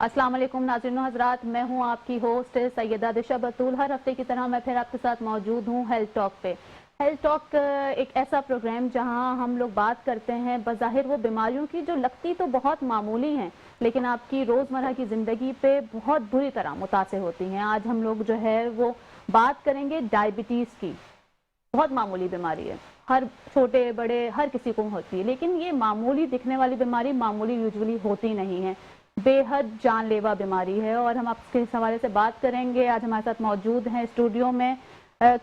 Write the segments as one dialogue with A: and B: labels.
A: السلام علیکم ناظرین و حضرات، میں ہوں آپ کی ہوسٹ سیدہ دشا بطول۔ ہر ہفتے کی طرح میں پھر آپ کے ساتھ موجود ہوں ہیلتھ ٹاک پہ۔ ہیلتھ ٹاک ایک ایسا پروگرام جہاں ہم لوگ بات کرتے ہیں بظاہر وہ بیماریوں کی جو لگتی تو بہت معمولی ہیں لیکن آپ کی روزمرہ کی زندگی پہ بہت بری طرح متاثر ہوتی ہیں۔ آج ہم لوگ جو ہے وہ بات کریں گے ڈائبٹیز کی۔ بہت معمولی بیماری ہے، ہر چھوٹے بڑے ہر کسی کو ہوتی ہے، لیکن یہ معمولی دکھنے والی بیماری معمولی یوزولی ہوتی نہیں ہے، بے حد جان لیوا بیماری ہے۔ اور ہم آپ کے حوالے سے بات کریں گے۔ آج ہمارے ساتھ موجود ہیں اسٹوڈیو میں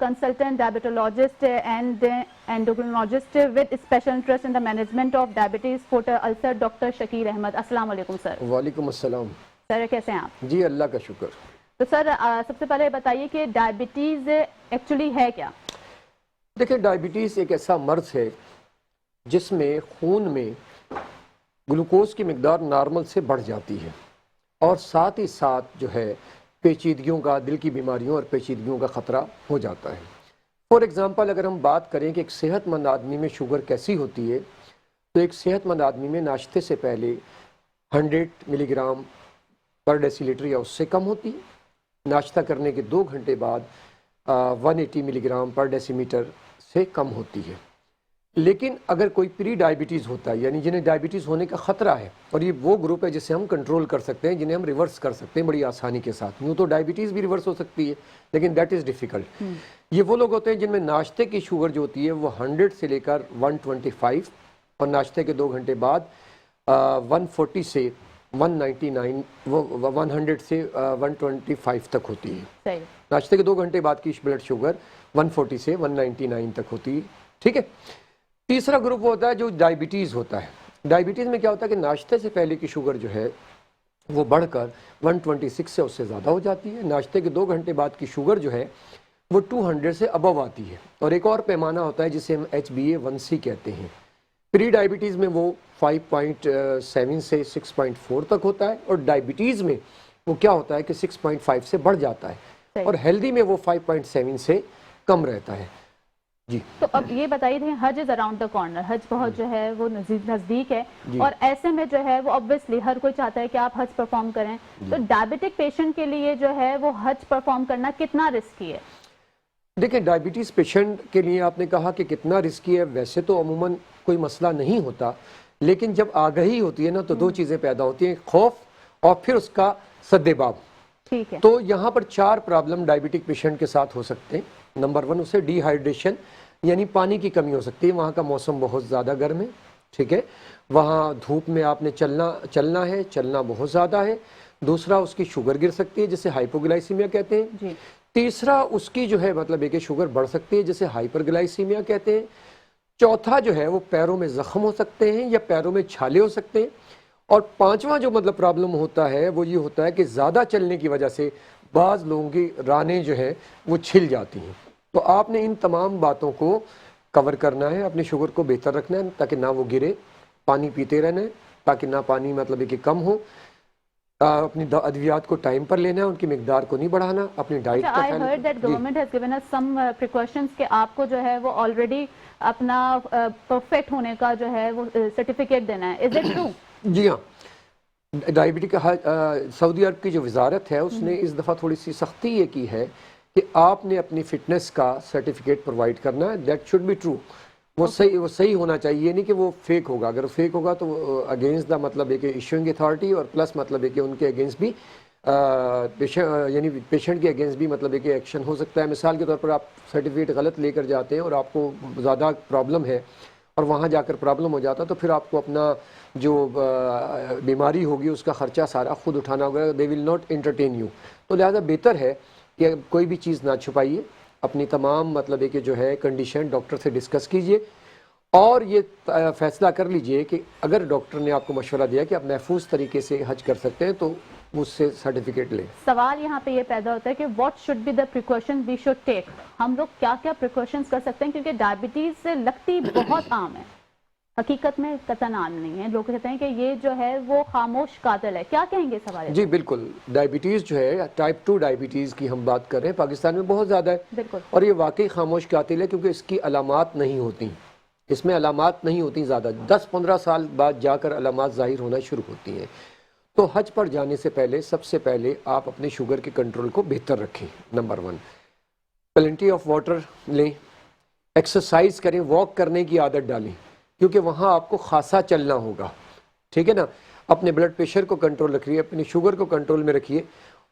A: consultant diabetologist and endocrinologist with special interest in the management of diabetes foot ulcer, doctor Shakeel Ahmed. السلام علیکم سر۔
B: وعلیکم السلام۔
A: سر کیسے ہیں آپ؟
B: جی اللہ کا شکر۔
A: تو سر سب سے پہلے بتائیے کہ ڈائبٹیز ایکچولی ہے کیا؟
B: دیکھیں، ڈائبٹیز ایک ایسا مرض ہے جس میں خون میں گلوکوز کی مقدار نارمل سے بڑھ جاتی ہے اور ساتھ ہی ساتھ جو ہے پیچیدگیوں کا، دل کی بیماریوں اور پیچیدگیوں کا خطرہ ہو جاتا ہے۔ فور ایگزامپل اگر ہم بات کریں کہ ایک صحت مند آدمی میں شوگر کیسی ہوتی ہے، تو ایک صحت مند آدمی میں ناشتے سے پہلے 100 ملی گرام پر ڈیسی لیٹر یا اس سے کم ہوتی ہے، ناشتہ کرنے کے 2 گھنٹے بعد 180 ملی گرام پر ڈیسی میٹر سے کم ہوتی ہے۔ لیکن اگر کوئی پری ڈائبٹیز ہوتا ہے، یعنی جنہیں ڈائبٹیز ہونے کا خطرہ ہے، اور یہ وہ گروپ ہے جسے ہم کنٹرول کر سکتے ہیں، جنہیں ہم ریورس کر سکتے ہیں بڑی آسانی کے ساتھ۔ یوں تو ڈائبٹیز بھی ریورس ہو سکتی ہے لیکن دیٹ از ڈیفیکلٹ۔ یہ وہ لوگ ہوتے ہیں جن میں ناشتے کی شوگر جو ہوتی ہے وہ 100 سے لے کر 125 اور ناشتے کے 2 گھنٹے بعد 140 سے 199 100 سے 125 تک ہوتی ہے۔ ناشتے کے 2 گھنٹے بعد کی بلڈ شوگر 140 سے 199 تک ہوتی ہے، ٹھیک ہے۔ تیسرا گروپ ہوتا ہے جو ڈائبٹیز ہوتا ہے۔ ڈائبٹیز میں کیا ہوتا ہے کہ ناشتے سے پہلے کی شوگر جو ہے وہ بڑھ کر 126 سے اس سے زیادہ ہو جاتی ہے۔ ناشتے کے 2 گھنٹے بعد کی شوگر جو ہے وہ 200 سے ابو آتی ہے، اور ایک اور پیمانہ ہوتا ہے جسے ہم HbA1c کہتے ہیں۔ پری ڈائبٹیز میں وہ 5.7 سے 6.4 تک ہوتا ہے، اور ڈائبٹیز میں وہ کیا ہوتا ہے کہ 6.5 سے بڑھ جاتا ہے، اور ہیلدی میں وہ 5.7 سے کم رہتا ہے۔ جی
A: تو اب یہ بتائیے تھے، حج از اراؤنڈ دا کارنر، حج بہت جو ہے وہ نزدیک ہے، اور ایسے میں جو ہے وہ obviously ہر کوئی چاہتا ہے کہ آپ حج پرفارم کریں، تو ڈائبٹک پیشنٹ کے لیے جو ہے وہ حج پرفارم کرنا کتنا رسکی ہے؟
B: دیکھیں، ڈائبٹیز پیشنٹ کے لیے آپ نے کہا کہ کتنا رسکی ہے، ویسے تو عموماً کوئی مسئلہ نہیں ہوتا، لیکن جب آگہی ہوتی ہے نا تو 2 چیزیں پیدا ہوتی ہیں، خوف اور پھر اس کا سدباب۔
A: ٹھیک ہے۔
B: تو یہاں پر 4 پرابلم ڈائبٹک پیشنٹ کے ساتھ ہو سکتے ہیں۔ نمبر 1 اسے ڈی ہائیڈریشن، یعنی پانی کی کمی ہو سکتی ہے۔ وہاں کا موسم بہت زیادہ گرم ہے، ٹھیک ہے، وہاں دھوپ میں آپ نے چلنا ہے، چلنا بہت زیادہ ہے۔ دوسرا اس کی شوگر گر سکتی ہے جسے ہائپوگلائسیمیا کہتے ہیں۔ تیسرا اس کی جو ہے مطلب ہے کہ شوگر بڑھ سکتی ہے جسے ہائپرگلائسیمیا کہتے ہیں۔ چوتھا جو ہے وہ پیروں میں زخم ہو سکتے ہیں یا پیروں میں چھالے ہو سکتے ہیں۔ اور 5واں جو مطلب پرابلم ہوتا ہے وہ یہ ہوتا ہے کہ زیادہ چلنے کی وجہ سے بعض لوگوں کی رانیں جو ہے وہ چھل جاتی ہیں۔ تو آپ نے ان تمام باتوں کو کور کرنا ہے، اپنی شوگر کو بہتر رکھنا ہے تاکہ نہ وہ گرے، پانی پیتے رہنا ہے تاکہ نہ پانی مطلب ہے کہ کم ہو، اپنی ادویات کو ٹائم پر لینا ہے، ان کی مقدار کو نہیں بڑھانا، اپنی ڈائٹ کا
A: I heard that government has given us some precautions کہ آپ کو جو ہے وہ already اپنا پرفیکٹ ہونے کا جو ہے وہ سرٹیفکیٹ دینا ہے۔ Is it true؟
B: جی ہاں، ڈائبٹک سعودی عرب کی جو وزارت ہے اس نے اس دفعہ تھوڑی سی سختی یہ کی ہے کہ آپ نے اپنی فٹنس کا سرٹیفکیٹ پرووائڈ کرنا ہے۔ دیٹ شوڈ بی ٹرو، وہ صحیح ہونا چاہیے، نہیں کہ وہ فیک ہوگا۔ اگر فیک ہوگا تو اگینسٹ دا مطلب ہے کہ ایشوئنگ اتھارٹی، اور پلس مطلب ہے کہ ان کے اگینسٹ بھی یعنی پیشنٹ کے اگینسٹ بھی مطلب ہے کہ ایکشن ہو سکتا ہے۔ مثال کے طور پر آپ سرٹیفکیٹ غلط لے کر جاتے ہیں اور آپ کو زیادہ پرابلم ہے اور وہاں جا کر پرابلم ہو جاتا ہے، تو پھر آپ کو اپنا جو بیماری ہوگی اس کا خرچہ سارا خود اٹھانا ہوگا۔ دے ول ناٹ انٹرٹین یو۔ تو لہٰذا بہتر ہے کہ کوئی بھی چیز نہ چھپائیے، اپنی تمام مطلب ہے کہ جو ہے کنڈیشن ڈاکٹر سے ڈسکس کیجئے، اور یہ فیصلہ کر لیجئے کہ اگر ڈاکٹر نے آپ کو مشورہ دیا کہ آپ محفوظ طریقے سے حج کر سکتے ہیں تو مجھ سے سرٹیفکیٹ لیں۔
A: سوال یہاں پہ یہ پیدا ہوتا ہے کہ what should be the precautions we should take؟ ہم لوگ کیا کیا precautions کر سکتے ہیں، کیونکہ ڈائبٹیز سے لگتی بہت عام ہے، حقیقت میں قطعاً عام نہیں ہے۔ لوگ کہتے ہیں کہ یہ جو ہے وہ خاموش قاتل ہے، کیا کہیں گے اس حوالے سے؟
B: جی بالکل، ڈائبٹیز جو ہے ٹائپ 2 ڈائبٹیز کی ہم بات کر رہے ہیں، پاکستان میں بہت زیادہ ہے،
A: بالکل،
B: اور یہ واقعی خاموش قاتل ہے کیونکہ اس کی علامات نہیں ہوتی، اس میں علامات نہیں ہوتی زیادہ، 10-15 سال بعد جا کر علامات ظاہر ہونا شروع ہوتی ہیں۔ تو حج پر جانے سے پہلے سب سے پہلے آپ اپنے شوگر کے کنٹرول کو بہتر رکھیں. نمبر 1 پلنٹی آف واٹر لیں, ایکسرسائز کریں, واک کرنے کی عادت ڈالیں کیونکہ وہاں آپ کو خاصا چلنا ہوگا, ٹھیک ہے نا. اپنے بلڈ پریشر کو کنٹرول رکھیے, اپنی شوگر کو کنٹرول میں رکھیے,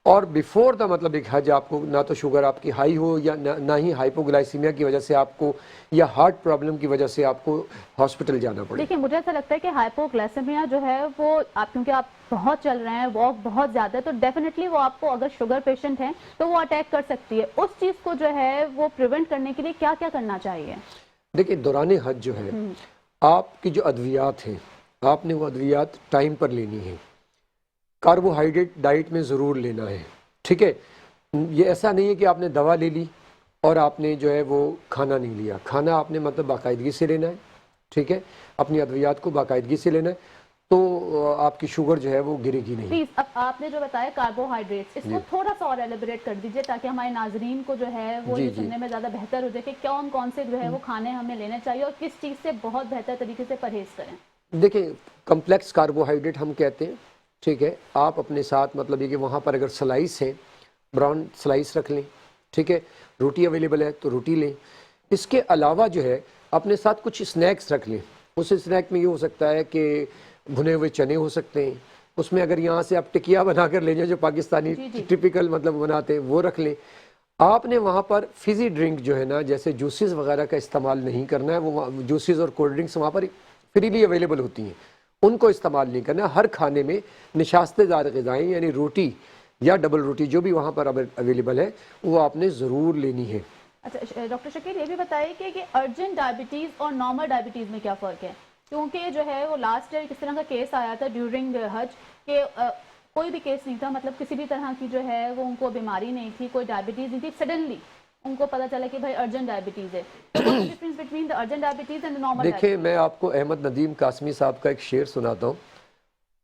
B: اور بیفور دا مطلب ایک حج آپ کو نہ تو شوگر آپ کی ہائی ہو یا نہ ہی ہائپوگلائسیمیا کی وجہ سے آپ کو یا ہارٹ پرابلم کی وجہ سے آپ کو ہاسپٹل جانا پڑے.
A: دیکھیں مجھے ایسا لگتا ہے کہ ہائپوگلائسیمیا جو ہے وہ آپ کیونکہ آپ بہت چل رہے ہیں, واک بہت زیادہ ہے, تو ڈیفینیٹلی وہ آپ کو اگر شوگر پیشنٹ ہیں تو وہ اٹیک کر سکتی ہے. اس چیز کو جو ہے وہ پریونٹ کرنے کے لیے کیا کیا کرنا چاہیے؟
B: دیکھیں دوران حج جو ہے آپ کی جو ادویات ہیں آپ نے وہ ادویات ٹائم پر لینی ہے, کاربوہائیڈریٹ ڈائٹ میں ضرور لینا ہے, ٹھیک ہے. یہ ایسا نہیں ہے کہ آپ نے دوا لے لی اور آپ نے جو ہے وہ کھانا نہیں لیا. کھانا آپ نے مطلب باقاعدگی سے لینا ہے, ٹھیک ہے, اپنی ادویات کو باقاعدگی سے لینا ہے, تو آپ کی شوگر جو ہے وہ گرے گی نہیں.
A: پلیز اب آپ نے جو بتایا کاربوہائیڈریٹس, اس کو تھوڑا سا اور ایلیبریٹ کر دیجئے تاکہ ہمارے ناظرین کو جو ہے وہ یہ سننے میں زیادہ بہتر ہو جائے کہ کون کون سے جو ہے وہ کھانے ہمیں لینے چاہیے اور کس چیز سے بہت بہتر طریقے سے پرہیز کریں.
B: دیکھیں کمپلیکس کاربوہائیڈریٹ ہم کہتے ہیں, ٹھیک ہے. آپ اپنے ساتھ مطلب یہ کہ وہاں پر اگر سلائس ہے براؤن سلائس رکھ لیں, ٹھیک ہے. روٹی اویلیبل ہے تو روٹی لیں. اس کے علاوہ جو ہے اپنے ساتھ کچھ اسنیکس رکھ لیں. اس اسنیک میں یہ ہو سکتا ہے کہ بھنے ہوئے چنے ہو سکتے ہیں, اس میں اگر یہاں سے آپ ٹکیا بنا کر لے جائیں جو پاکستانی ٹپیکل مطلب بناتے ہیں وہ رکھ لیں. آپ نے وہاں پر فزی ڈرنک جو ہے نا جیسے جوسز وغیرہ کا استعمال نہیں کرنا ہے. وہ جوسز اور کولڈ ڈرنکس وہاں پر فریلی اویلیبل ہوتی ہیں, ان کو استعمال نہیں کرنا. ہر کھانے میں نشاستہ دار غذائیں یعنی روٹی یا ڈبل روٹی جو بھی وہاں پر اویلیبل ہے وہ آپ نے ضرور لینی ہے.
A: اچھا ڈاکٹر شکیل, یہ بھی بتائیے کہ ارجنٹ ڈائبٹیز اور نارمل ڈائبٹیز میں کیا فرق ہے؟ کیونکہ جو ہے وہ لاسٹ ایئر کس طرح کا کیس آیا تھا ڈیورنگ حج کہ کوئی بھی کیس نہیں تھا, مطلب کسی بھی طرح کی جو ہے وہ ان کو بیماری نہیں تھی, کوئی ڈائبٹیز نہیں تھی, سڈنلی ان کو پتا چلا کہ بھائی ارجنٹ ڈائبٹیز ہے. تو what's the difference between the urgent diabetes and the normal diabetes?
B: دیکھیں میں آپ کو احمد ندیم قاسمی صاحب کا ایک شعر سناتا ہوں.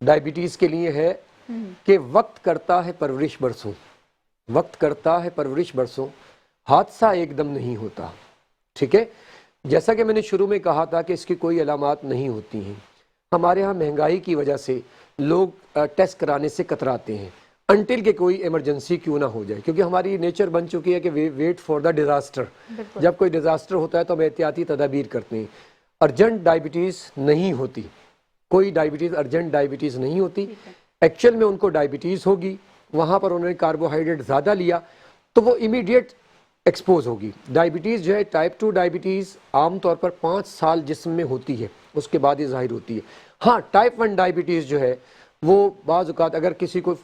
B: ڈائبٹیز کے لیے ہے کہ وقت کرتا ہے پرورش برسوں, وقت کرتا ہے پرورش برسوں, حادثہ ایک دم نہیں ہوتا, ٹھیک ہے. جیسا کہ میں نے شروع میں کہا تھا کہ اس کی کوئی علامات نہیں ہوتی ہیں. ہمارے ہاں مہنگائی کی وجہ سے لوگ ٹیسٹ کرانے سے کتراتے ہیں انٹل کہ کوئی ایمرجنسی کیوں نہ ہو جائے, کیونکہ ہماری نیچر بن چکی ہے کہ ویٹ فار دا ڈیزاسٹر. جب کوئی ڈیزاسٹر ہوتا ہے تو ہم احتیاطی تدابیر کرتے ہیں. ارجنٹ ڈائبٹیز نہیں ہوتی, کوئی ڈائبٹیز ارجنٹ ڈائبٹیز نہیں ہوتی. ایکچوئل میں ان کو ڈائبٹیز ہوگی, وہاں پر انہوں نے کاربوہائیڈریٹ زیادہ لیا تو وہ امیڈیٹ ایکسپوز ہوگی. ڈائبٹیز جو ہے ٹائپ 2 ڈائبٹیز عام طور پر 5 سال جسم میں ہوتی ہے, اس کے بعد یہ ظاہر ہوتی ہے. ہاں ٹائپ 1 ڈائبٹیز جو ہے وہ بعض اوقات اگر کسی کو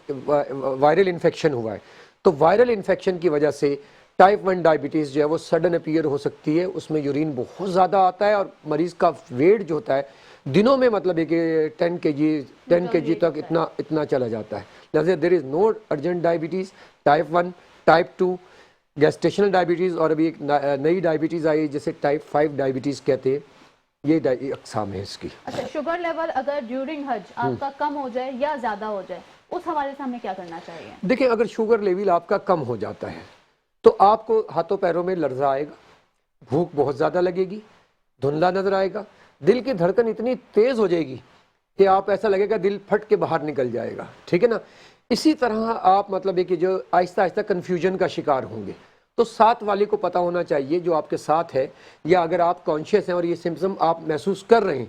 B: وائرل انفیکشن ہوا ہے تو وائرل انفیکشن کی وجہ سے ٹائپ 1 ڈائبٹیز جو ہے وہ سڈن اپیئر ہو سکتی ہے. اس میں یورین بہت زیادہ آتا ہے اور مریض کا ویٹ جو ہوتا ہے دنوں میں مطلب ہے کہ 10 kg تک اتنا چلا جاتا ہے. لہذا there is no urgent diabetes. Type 1, type 2 gestational diabetes, اور ابھی ایک نئی ڈائبٹیز آئی جسے ٹائپ 5 ڈائبٹیز کہتے ہیں. یہ اقسام ہے اس کی.
A: اچھا شوگر لیول اگر ڈیورنگ حج آپ کا کم ہو جائے یا زیادہ ہو جائے اس حوالے سے ہمیں کیا کرنا چاہیے؟
B: دیکھیں اگر شوگر لیول آپ کا کم ہو جاتا ہے تو آپ کو ہاتھوں پیروں میں لرزہ آئے گا, بھوک بہت زیادہ لگے گی, دھندلا نظر آئے گا, دل کی دھڑکن اتنی تیز ہو جائے گی کہ آپ ایسا لگے گا دل پھٹ کے باہر نکل جائے گا, ٹھیک ہے نا. اسی طرح آپ مطلب ہے کہ جو آہستہ آہستہ کنفیوژن کا شکار ہوں گے تو ساتھ والے کو پتا ہونا چاہیے جو آپ کے ساتھ ہے, یا اگر آپ کانشیس ہیں اور یہ سمپٹم آپ محسوس کر رہے ہیں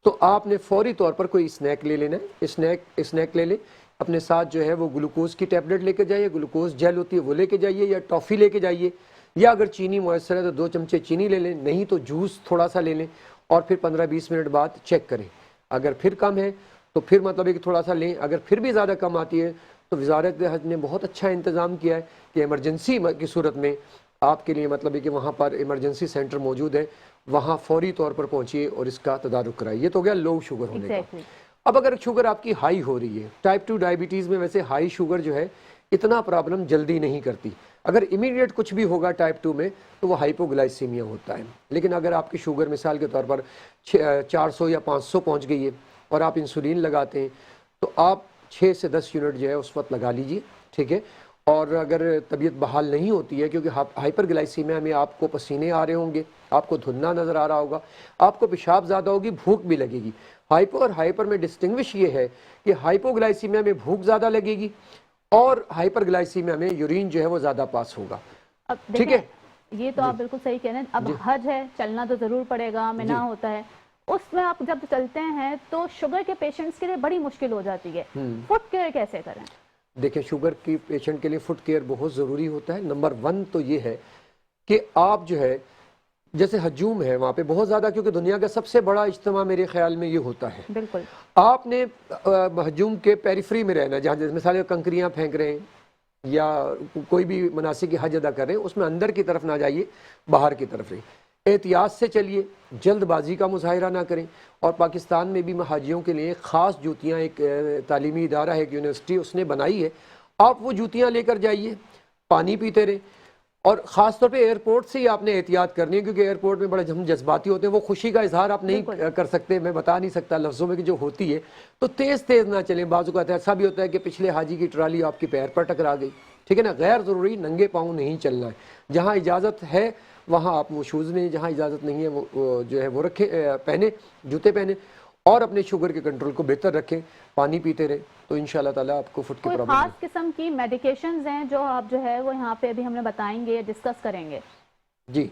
B: تو آپ نے فوری طور پر کوئی اسنیک لے لینا ہے. اسنیک لے لیں اپنے ساتھ, جو ہے وہ گلوکوز کی ٹیبلٹ لے کے جائیے, گلوکوز جیل ہوتی ہے وہ لے کے جائیے, یا ٹافی لے کے جائیے, یا اگر چینی میسر ہے تو 2 چمچے چینی لے لیں, نہیں تو جوس تھوڑا سا لے لیں, اور پھر 15-20 منٹ بعد چیک کریں. اگر پھر کم ہے تو پھر مطلب ہے کہ تھوڑا سا لیں. اگر پھر بھی زیادہ کم آتی ہے تو وزارت حج نے بہت اچھا انتظام کیا ہے کہ ایمرجنسی کی صورت میں آپ کے لیے مطلب ہے کہ وہاں پر ایمرجنسی سینٹر موجود ہے, وہاں فوری طور پر پہنچیے اور اس کا تدارک کرائیے. یہ تو گیا لو شوگر ہونے کا. اب اگر شوگر آپ کی ہائی ہو رہی ہے, ٹائپ 2 ڈائبٹیز میں ویسے ہائی شوگر جو ہے اتنا پرابلم جلدی نہیں کرتی. اگر امیڈیٹ کچھ بھی ہوگا ٹائپ 2 میں تو وہ ہائپوگلائسیمیا ہوتا ہے. لیکن اگر آپ کی شوگر مثال کے طور پر 400 یا 500 پہنچ گئی ہے اور آپ انسولین لگاتے ہیں تو آپ 6 سے 10 یونٹ جو ہے اس وقت لگا لیجئے, ٹھیک ہے. اور اگر طبیعت بحال نہیں ہوتی ہے, کیونکہ ہائپر گلائسیمیا میں آپ کو پسینے آ رہے ہوں گے, آپ کو دھندلا نظر آ رہا ہوگا, آپ کو پیشاب زیادہ ہوگی, بھوک بھی لگے گی, ہائپو اور ہائپر میں ڈسٹنگوش یہ ہے کہ ہائپوگلائسیمیا میں بھوک زیادہ لگے گی اور ہائپر گلائسیمیا میں یورین جو ہے وہ زیادہ پاس ہوگا.
A: اب
B: ٹھیک
A: دیکھیں
B: ہے
A: یہ تو آپ بالکل صحیح کہہ رہے ہیں. اب حج ہے, چلنا تو ضرور پڑے گا, منا ہوتا ہے, اس میں آپ جب چلتے ہیں تو شوگر کے پیشنٹس کے لیے بڑی مشکل ہو جاتی ہے, فٹ کیئر کیسے کریں؟
B: دیکھیں شوگر کی پیشنٹ کے لیے فٹ کیئر بہت ضروری ہوتا ہے. نمبر 1 تو یہ ہے کہ آپ جو ہے جیسے ہجوم ہے وہاں پہ بہت زیادہ, کیونکہ دنیا کا سب سے بڑا اجتماع میرے خیال میں یہ ہوتا ہے.
A: بالکل
B: آپ نے ہجوم کے پیریفری میں رہنا ہے, جہاں جیسے مثال کنکریاں پھینک رہے ہیں یا کوئی بھی مناسک حج ادا کر رہے ہیں, اس میں اندر کی طرف نہ جائیے, باہر کی طرف رہیں. احتیاط سے چلیے, جلد بازی کا مظاہرہ نہ کریں. اور پاکستان میں بھی حاجیوں کے لیے خاص جوتیاں, ایک تعلیمی ادارہ ہے, ایک یونیورسٹی اس نے بنائی ہے, آپ وہ جوتیاں لے کر جائیے, پانی پیتے رہیں. اور خاص طور پہ ایئرپورٹ سے ہی آپ نے احتیاط کرنی ہے, کیونکہ ایئرپورٹ میں بڑے ہم جذباتی ہوتے ہیں, وہ خوشی کا اظہار آپ نہیں کر سکتے, میں بتا نہیں سکتا لفظوں میں کہ جو ہوتی ہے. تو تیز تیز نہ چلیں. بعض اوقات ایسا بھی ہوتا ہے کہ پچھلے حاجی کی ٹرالی آپ کے پیر پر ٹکرا گئی, ٹھیک ہے نا. غیر ضروری ننگے پاؤں نہیں چلنا ہے. جہاں اجازت ہے وہاں آپ وہ شوز لیں, جہاں اجازت نہیں ہے وہ جو ہے وہ رکھیں, پہنے, جوتے پہنے, اور اپنے شوگر کے کنٹرول کو بہتر رکھیں, پانی پیتے رہیں, تو انشاءاللہ تعالیٰ آپ کو فٹ کی
A: کوئی
B: پرابلم
A: خاص قسم کی میڈیکیشنز ہیں جو آپ جو ہے وہ یہاں پہ ابھی ہمیں بتائیں گے, ڈسکس کریں گے؟
B: جی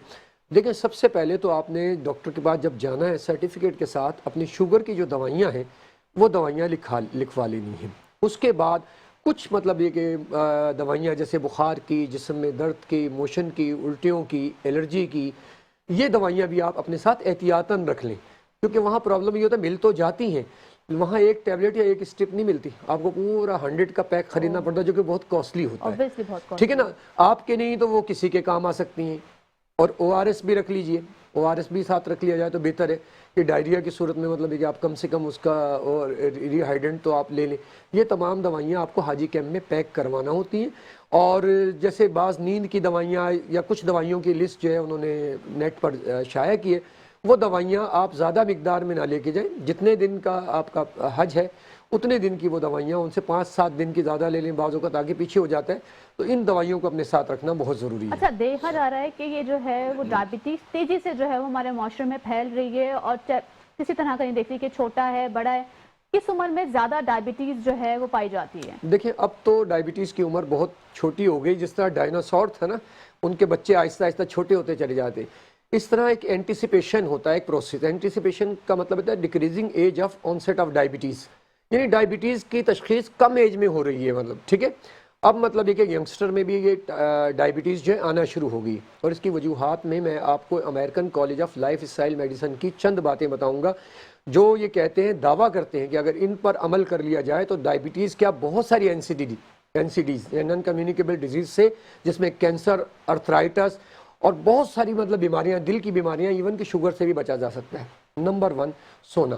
B: دیکھیں, سب سے پہلے تو آپ نے ڈاکٹر کے پاس جب جانا ہے سرٹیفکیٹ کے ساتھ, اپنی شوگر کی جو دوائیاں ہیں وہ دوائیاں لکھوا لینی ہیں. اس کے بعد کچھ مطلب یہ کہ دوائیاں جیسے بخار کی, جسم میں درد کی, موشن کی, الٹیوں کی, الرجی کی, یہ دوائیاں بھی آپ اپنے ساتھ احتیاطاً رکھ لیں. کیونکہ وہاں پرابلم یہ ہوتا ہے, مل تو جاتی ہیں, وہاں ایک ٹیبلٹ یا ایک اسٹرپ نہیں ملتی, آپ کو پورا 100 کا پیک خریدنا پڑتا ہے, جو کہ بہت کاسٹلی ہوتا ہے. ٹھیک ہے نا, آپ کے نہیں تو وہ کسی کے کام آ سکتی ہیں. اور ORS بھی رکھ لیجئے, ORS بھی ساتھ رکھ لیا جائے تو بہتر ہے کہ ڈائریا کی صورت میں مطلب ہے کہ آپ کم سے کم اس کا اور ریہائیڈنٹ تو آپ لے لیں. یہ تمام دوائیاں آپ کو حاجی کیمپ میں پیک کروانا ہوتی ہیں. اور جیسے بعض نیند کی دوائیاں یا کچھ دوائیوں کی لسٹ جو ہے انہوں نے نیٹ پر شائع کی ہے, وہ دوائیاں آپ زیادہ مقدار میں نہ لے کے جائیں. جتنے دن کا آپ کا حج ہے اتنے دن کی وہ دوائیاں, ان سے 5-7 دن کی زیادہ لے لیں, بعض اوقات آگے پیچھے ہو جاتا ہے, تو ان دوائیوں کو اپنے ساتھ رکھنا بہت ضروری ہے.
A: اچھا, دیکھا جا رہا ہے کہ یہ جو ہے وہ ڈائبٹیز تیزی سے جو ہے وہ ہمارے معاشرے میں پھیل رہی ہے, اور کسی طرح کا نہیں دیکھتی کہ چھوٹا ہے بڑا ہے, کس عمر میں زیادہ ڈائبٹیز جو ہے وہ پائی جاتی ہے؟
B: دیکھیں اب تو ڈائبٹیز کی عمر بہت چھوٹی ہو گئی, جس طرح ڈائناسور تھا نا, ان کے بچے آہستہ آہستہ چھوٹے ہوتے چلے جاتے. اس طرح ایک اینٹیسپیشن ہوتا ہے, ایک پروسیس. اینٹیسپیشن کا مطلب ہوتا ہے decreasing age of onset of diabetes, یعنی ڈائبٹیز کی تشخیص کم ایج میں ہو رہی ہے, مطلب ٹھیک ہے. اب مطلب یہ کہ ینگسٹر میں بھی یہ ڈائبٹیز جو ہے آنا شروع ہو گئی, اور اس کی وجوہات میں آپ کو American college of life style medicine کی چند باتیں بتاؤں گا, جو یہ کہتے ہیں, دعویٰ کرتے ہیں کہ اگر ان پر عمل کر لیا جائے تو ڈائبٹیز کیا بہت ساری NCDs نان کمیونیکیبل ڈیزیز سے, جس میں کینسر, ارتھرائٹس اور بہت ساری مطلب بیماریاں, دل کی بیماریاں, ایون کہ شوگر سے بھی بچا جا سکتا ہے. نمبر 1 سونا.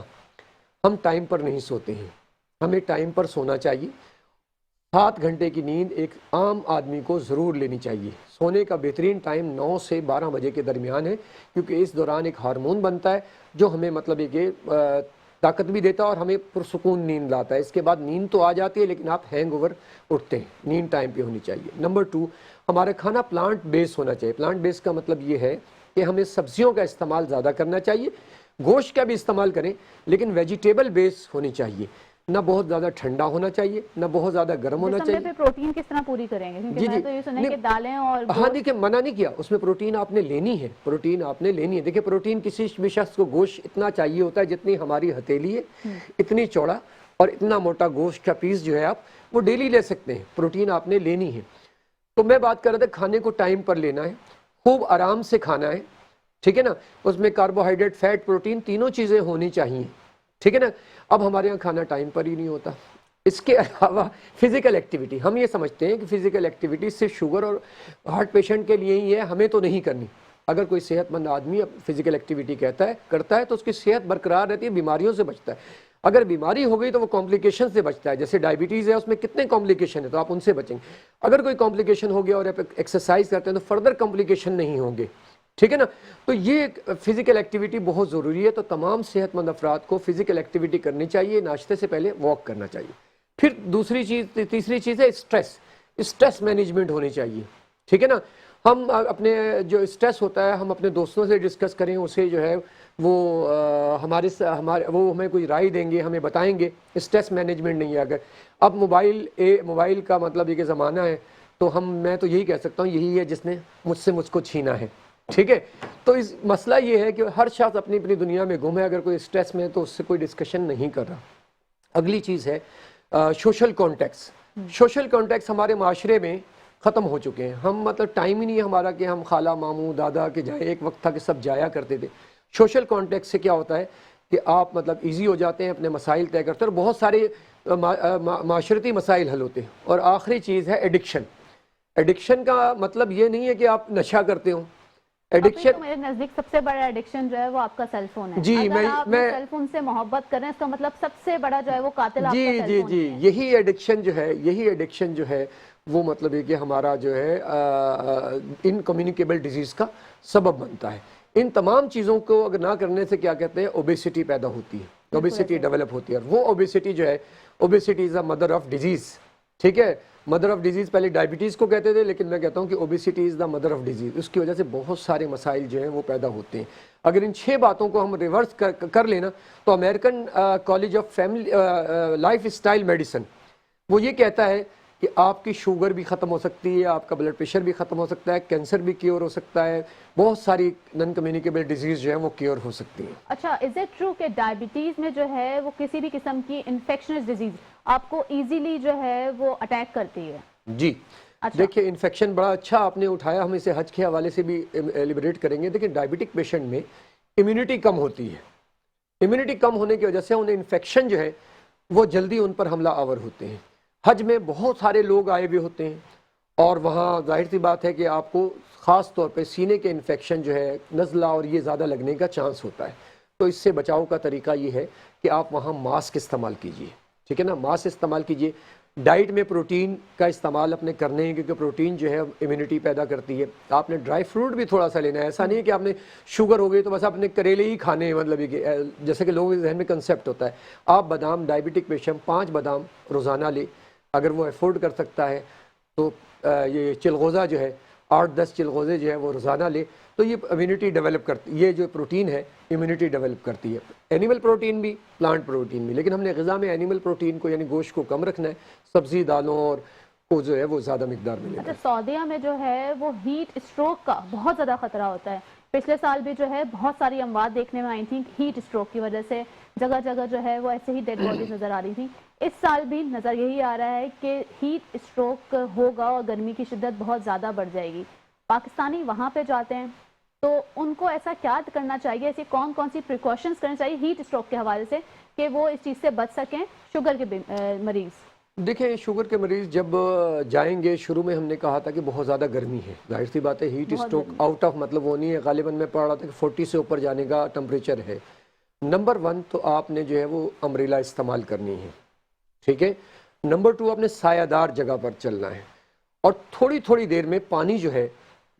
B: ہم ٹائم پر نہیں سوتے ہیں, ہمیں ٹائم پر سونا چاہیے. 7 گھنٹے کی نیند ایک عام آدمی کو ضرور لینی چاہیے. سونے کا بہترین ٹائم 9 سے 12 بجے کے درمیان ہے, کیونکہ اس دوران ایک ہارمون بنتا ہے جو ہمیں مطلب یہ کہ طاقت بھی دیتا ہے اور ہمیں پرسکون نیند لاتا ہے. اس کے بعد نیند تو آ جاتی ہے لیکن آپ ہینگ اوور اٹھتے ہیں. نیند ٹائم پہ ہونی چاہیے. نمبر 2, ہمارا کھانا پلانٹ بیس ہونا چاہیے. پلانٹ بیس کا مطلب یہ ہے کہ ہمیں سبزیوں کا استعمال زیادہ کرنا چاہیے, گوشت کا بھی استعمال کریں, لیکن ویجیٹیبل بیس ہونی چاہیے. نہ بہت زیادہ ٹھنڈا ہونا چاہیے, نہ بہت زیادہ گرم ہونا چاہیے.
A: پہ پروٹین کس طرح پوری کریں گے؟ کیونکہ میں تو یہ سنا ہے کہ دالیں اور
B: ہاں دیکھیں, منع نہیں کیا, اس میں پروٹین آپ نے لینی ہے, پروٹین آپ نے لینی ہے. دیکھیں پروٹین کسی بھی شخص کو گوشت اتنا چاہیے ہوتا ہے جتنی ہماری ہتھیلی ہے, اتنی چوڑا اور اتنا موٹا گوشت کا پیس جو ہے آپ وہ ڈیلی لے سکتے ہیں. پروٹین آپ نے لینی ہے. تو میں بات کر رہا تھا کھانے کو ٹائم پر لینا ہے, خوب آرام سے کھانا ہے, ٹھیک ہے نا. اس میں کاربوہائیڈریٹ, فیٹ, پروٹین تینوں چیزیں ہونی چاہیے, ٹھیک ہے نا. اب ہمارے یہاں کھانا ٹائم پر ہی نہیں ہوتا. اس کے علاوہ فزیکل ایکٹیویٹی, ہم یہ سمجھتے ہیں کہ فزیکل ایکٹیویٹی صرف شوگر اور ہارٹ پیشنٹ کے لیے ہی ہے, ہمیں تو نہیں کرنی. اگر کوئی صحت مند آدمی فزیکل ایکٹیویٹی کرتا ہے تو اس کی صحت برقرار رہتی ہے, بیماریوں سے بچتا ہے. اگر بیماری ہو گئی تو وہ کمپلیکیشن سے بچتا ہے. جیسے ڈائبٹیز ہے, اس میں کتنے کمپلیکیشن ہیں, تو آپ ان سے بچیں گے. اگر کوئی کمپلیکیشن ہو گیا اور آپ ایکسرسائز کرتے ہیں تو فردر کمپلیکیشن نہیں ہوں گے, ٹھیک ہے نا. تو یہ فزیکل ایکٹیویٹی بہت ضروری ہے. تو تمام صحت مند افراد کو فزیکل ایکٹیویٹی کرنی چاہیے. ناشتے سے پہلے واک کرنا چاہیے. پھر تیسری چیز ہے اسٹریس مینجمنٹ ہونی چاہیے, ٹھیک ہے نا. ہم اپنے جو اسٹریس ہوتا ہے ہم اپنے دوستوں سے ڈسکس کریں, اسے جو ہے وہ وہ ہمیں کوئی رائے دیں گے, ہمیں بتائیں گے. اسٹریس مینجمنٹ نہیں ہے. اگر اب موبائل کا مطلب یہ کہ زمانہ ہے, تو میں تو یہی کہہ سکتا ہوں یہی ہے جس نے مجھ کو چھینا ہے. ٹھیک ہے, تو اس مسئلہ یہ ہے کہ ہر شخص اپنی اپنی دنیا میں گم ہے. اگر کوئی اسٹریس میں ہے تو اس سے کوئی ڈسکشن نہیں کر رہا. اگلی چیز ہے سوشل کانٹیکٹس. سوشل کانٹیکٹس ہمارے معاشرے میں ختم ہو چکے ہیں. ہم مطلب ٹائم ہی نہیں ہے ہمارا کہ ہم خالہ ماموں دادا کے جائے. ایک وقت تھا کہ سب جایا کرتے تھے. سوشل کانٹیکٹ سے کیا ہوتا ہے کہ آپ مطلب ایزی ہو جاتے ہیں, اپنے مسائل طے کرتے ہیں, اور بہت سارے معاشرتی مسائل حل ہوتے ہیں. اور آخری چیز ہے ایڈکشن. ایڈکشن کا مطلب یہ نہیں ہے کہ آپ نشہ کرتے ہوں. ایڈکشن
A: میرے نزدیک سب سے بڑا ایڈکشن جو ہے وہ آپ کا سیل فون ہے.
B: جی,
A: اگر آپ سیل فون سے محبت کریں اس کا مطلب سب سے بڑا جو ہے وہ قاتل آپ کا سیل فون ہے.
B: یہی ایڈکشن جو ہے وہ مطلب ہے کہ ہمارا جو ہے انکمیونیکیبل ڈیزیز کا سبب بنتا ہے. ان تمام چیزوں کو اگر نہ کرنے سے کیا کہتے ہیں اوبیسٹی پیدا ہوتی ہے, اوبیسٹی ڈیولپ ہوتی ہے. اور وہ اوبیسٹی جو ہے, obesity is a mother of disease. ٹھیک ہے, مدر آف ڈیزیز پہلے ڈائبٹیز کو کہتے تھے, لیکن میں کہتا ہوں کہ obesity is the mother of disease. اس کی وجہ سے بہت سارے مسائل جو ہیں وہ پیدا ہوتے ہیں. اگر ان 6 باتوں کو ہم ریورس کر لینا تو American college of family life style medicine وہ یہ کہتا ہے کہ آپ کی شوگر بھی ختم ہو سکتی ہے, آپ کا بلڈ پریشر بھی ختم ہو سکتا ہے, کینسر بھی کیور ہو سکتا ہے, بہت ساری نان کمیونیکیبل ڈیزیز جو ہیں وہ کیور ہو سکتی ہیں.
A: اچھا, از اٹ ٹرو کہ ڈائبٹیز میں جو ہے وہ کسی بھی قسم کی انفیکشنس ڈیزیز آپ کو ایزیلی جو ہے وہ اٹیک کرتی ہے؟
B: جی دیکھیں, انفیکشن بڑا اچھا آپ نے اٹھایا, ہم اسے حج کے حوالے سے بھی ایلیبریٹ کریں گے. دیکھیں, ڈائبٹک پیشنٹ میں امیونٹی کم ہوتی ہے. امیونٹی کم ہونے کی وجہ سے انہیں انفیکشن جو ہے وہ جلدی ان پر حملہ آور ہوتے ہیں. حج میں بہت سارے لوگ آئے ہوئے ہوتے ہیں, اور وہاں ظاہر سی بات ہے کہ آپ کو خاص طور پہ سینے کے انفیکشن جو ہے, نزلہ اور یہ زیادہ لگنے کا چانس ہوتا ہے. تو اس سے بچاؤ کا طریقہ یہ ہے کہ آپ وہاں ماسک استعمال کیجئے. ٹھیک ہے نا, ماسک استعمال کیجئے. ڈائٹ میں پروٹین کا استعمال اپنے کرنے ہیں, کیونکہ پروٹین جو ہے امیونٹی پیدا کرتی ہے. آپ نے ڈرائی فروٹ بھی تھوڑا سا لینا ہے. ایسا نہیں ہے کہ آپ نے شوگر ہو گئی تو بس آپ نے کریلے ہی کھانے ہیں, مطلب کہ جیسے کہ لوگوں کے ذہن میں کنسیپٹ ہوتا ہے. آپ بادام, ڈائبٹک پیشنٹ 5 بادام روزانہ لے, اگر وہ افورڈ کر سکتا ہے تو یہ چلغوزہ جو ہے 8-10 چلغوزے جو ہے وہ روزانہ لے, تو یہ امیونٹی ڈیولپ کرتی, یہ جو پروٹین ہے امیونٹی ڈیولپ کرتی ہے. اینیمل پروٹین بھی, پلانٹ پروٹین بھی, لیکن ہم نے غذا میں اینیمل پروٹین کو یعنی گوشت کو کم رکھنا ہے. سبزی دالوں اور کو جو ہے وہ زیادہ مقدار میں لینا ہے.
A: اچھا, سعودیہ میں جو ہے وہ ہیٹ اسٹروک کا بہت زیادہ خطرہ ہوتا ہے. پچھلے سال بھی جو ہے بہت ساری اموات دیکھنے میں آئی تھیں ہیٹ اسٹروک کی وجہ سے. جگہ جگہ جو ہے وہ ایسے ہی ڈیڈ باڈیز نظر آ رہی تھیں. اس سال بھی نظر یہی آ رہا ہے کہ ہیٹ اسٹروک ہوگا اور گرمی کی شدت بہت زیادہ بڑھ جائے گی. پاکستانی وہاں پہ جاتے ہیں تو ان کو ایسا کیا کرنا چاہیے, ایسی کون سی پریکاشنز کرنا چاہیے ہیٹ اسٹروک کے حوالے سے کہ وہ اس چیز سے بچ سکیں؟ شوگر کے مریض,
B: دیکھیں شوگر کے مریض جب جائیں گے, شروع میں ہم نے کہا تھا کہ بہت زیادہ گرمی ہے, ظاہر سی بات ہے ہیٹ اسٹروک آؤٹ آف مطلب وہ نہیں ہے. غالباً میں پڑھ رہا تھا کہ 40 سے اوپر جانے کا ٹمپریچر ہے. نمبر 1 تو آپ نے جو ہے وہ امبریلا استعمال کرنی ہے. ٹھیک ہے. نمبر 2 آپ نے سایہ دار جگہ پر چلنا ہے, اور تھوڑی تھوڑی دیر میں پانی جو ہے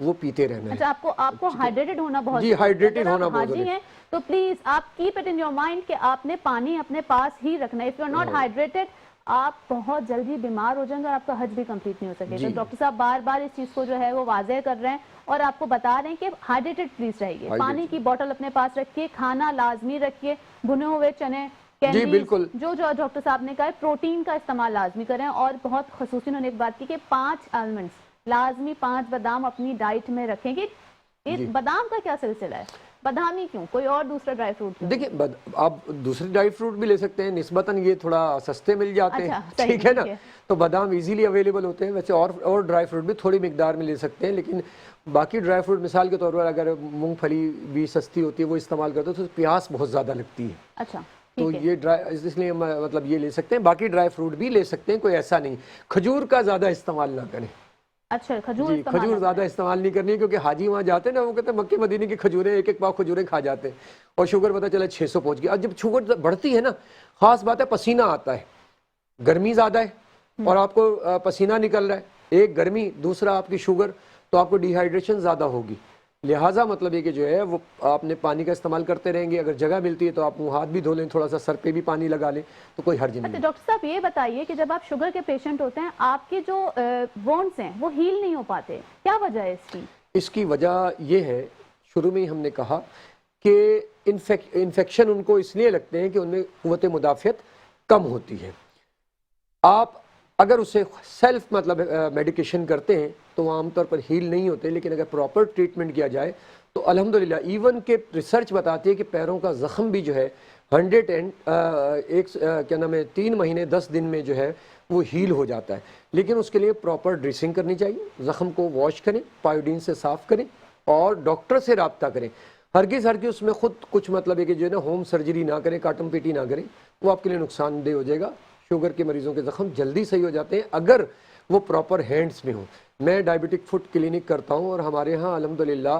B: وہ پیتے رہنا ہے.
A: اچھا, آپ کو ہائیڈریٹڈ ہونا بہت
B: جی, ہائیڈریٹڈ ہونا بہت ضروری ہے.
A: تو پلیز آپ keep it in your mind کہ آپ نے پانی اپنے پاس ہی رکھنا ہے. If you are not hydrated آپ بہت جلدی بیمار ہو جائیں گے اور آپ کا حج بھی کمپلیٹ نہیں ہو سکے. تو ڈاکٹر صاحب بار بار اس چیز کو جو ہے وہ واضح کر رہے ہیں اور آپ کو بتا رہے ہیں کہ ہائیڈریٹڈ پلیز رہیے. پانی کی بوٹل اپنے پاس رکھیے, کھانا لازمی رکھیے, بھنے ہوئے چنے,
B: جی بالکل,
A: جو ڈاکٹر صاحب نے کہا ہے پروٹین کا استعمال لازمی کریں. اور بہت خصوصی انہوں نے ایک بات کی کہ 5 آلمنڈس لازمی, 5 بادام اپنی ڈائٹ میں رکھیں گے. بادام کا کیا سلسلہ ہے؟ بادام ہی کیوں, کوئی اور دوسرا ڈرائی فروٹ کیوں؟
B: دیکھیں آپ دوسرے ڈرائی فروٹ بھی لے سکتے ہیں, نسبتاً یہ تھوڑا سستے مل جاتے ہیں. ٹھیک ہے نا, تو بادام ایزیلی اویلیبل ہوتے ہیں. ویسے اور ڈرائی فروٹ بھی تھوڑی مقدار میں لے سکتے ہیں, لیکن باقی ڈرائی فروٹ مثال کے طور پر اگر مونگ پھلی بھی سستی ہوتی ہے وہ استعمال کرتے ہیں تو پیاس بہت زیادہ لگتی ہے.
A: اچھا,
B: تو یہ اس لیے مطلب یہ لے سکتے ہیں. باقی ڈرائی فروٹ بھی لے سکتے ہیں, کوئی ایسا نہیں. کھجور کا زیادہ استعمال نہ کریں.
A: اچھا,
B: کھجور زیادہ استعمال نہیں کرنی ہے, کیونکہ حاجی وہاں جاتے ہیں نا, وہ کہتے ہیں مکے مدینے کی کھجوریں, ایک پاؤ کھجوریں کھا جاتے ہیں, اور شوگر پتہ چلا 600 پہنچ گئی. اب جب شوگر بڑھتی ہے نا, خاص بات ہے پسینہ آتا ہے, گرمی زیادہ ہے اور آپ کو پسینہ نکل رہا ہے, ایک گرمی, دوسرا آپ کی شوگر, تو آپ کو ڈی ہائیڈریشن زیادہ ہوگی. لہٰذا مطلب یہ کہ جو ہے وہ آپ نے پانی کا استعمال کرتے رہیں گے. اگر جگہ ملتی ہے تو آپ منہ ہاتھ بھی دھو لیں, تھوڑا سا سر پہ بھی پانی لگا لیں, تو کوئی حرج نہیں.
A: ڈاکٹر صاحب یہ بتائیے کہ جب آپ شوگر کے پیشنٹ ہوتے ہیں, آپ کے جو وونڈز ہیں وہ ہیل نہیں ہو پاتے, کیا وجہ ہے اس کی؟
B: اس کی وجہ یہ ہے, شروع میں ہی ہم نے کہا کہ انفیکشن ان کو اس لیے لگتے ہیں کہ ان میں قوت مدافعت کم ہوتی ہے. آپ اگر اسے سیلف مطلب میڈیکیشن کرتے ہیں تو وہ عام طور پر ہیل نہیں ہوتے, لیکن اگر پراپر ٹریٹمنٹ کیا جائے تو الحمدللہ ایون کہ ریسرچ بتاتی ہے کہ پیروں کا زخم بھی جو ہے 3 مہینے 10 دن میں جو ہے وہ ہیل ہو جاتا ہے. لیکن اس کے لیے پراپر ڈریسنگ کرنی چاہیے, زخم کو واش کریں, پائیوڈین سے صاف کریں اور ڈاکٹر سے رابطہ کریں. ہرگز اس میں خود کچھ مطلب ہے کہ جو ہے نا ہوم سرجری نہ کریں, کاٹم پیٹی نہ کریں, وہ آپ کے لیے نقصان دہ ہو جائے گا. شوگر کے مریضوں کے زخم جلدی صحیح ہو جاتے ہیں اگر وہ پراپر ہینڈز میں ہوں. میں ڈائبٹک فوٹ کلینک کرتا ہوں اور ہمارے ہاں الحمدللہ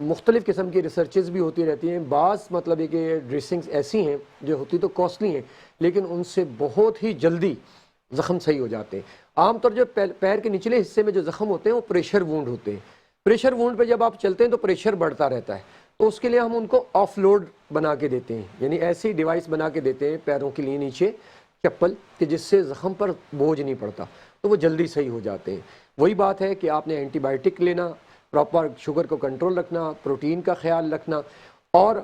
B: مختلف قسم کی ریسرچز بھی ہوتی رہتی ہیں. بعض مطلب ہے کہ ڈریسنگز ایسی ہیں جو ہوتی تو کاسٹلی ہیں, لیکن ان سے بہت ہی جلدی زخم صحیح ہو جاتے ہیں. عام طور جو پیر کے نچلے حصے میں جو زخم ہوتے ہیں وہ پریشر وونڈ ہوتے ہیں. پریشر وونڈ پہ جب آپ چلتے ہیں تو پریشر بڑھتا رہتا ہے, تو اس کے لیے ہم ان کو آف لوڈ بنا کے دیتے ہیں, یعنی ایسی ڈیوائس بنا کے دیتے ہیں پیروں کے لیے نیچے چپل کہ جس سے زخم پر بوجھ نہیں پڑتا, تو وہ جلدی صحیح ہو جاتے ہیں. وہی بات ہے کہ آپ نے اینٹی بائیوٹک لینا, پراپر شوگر کو کنٹرول رکھنا, پروٹین کا خیال رکھنا اور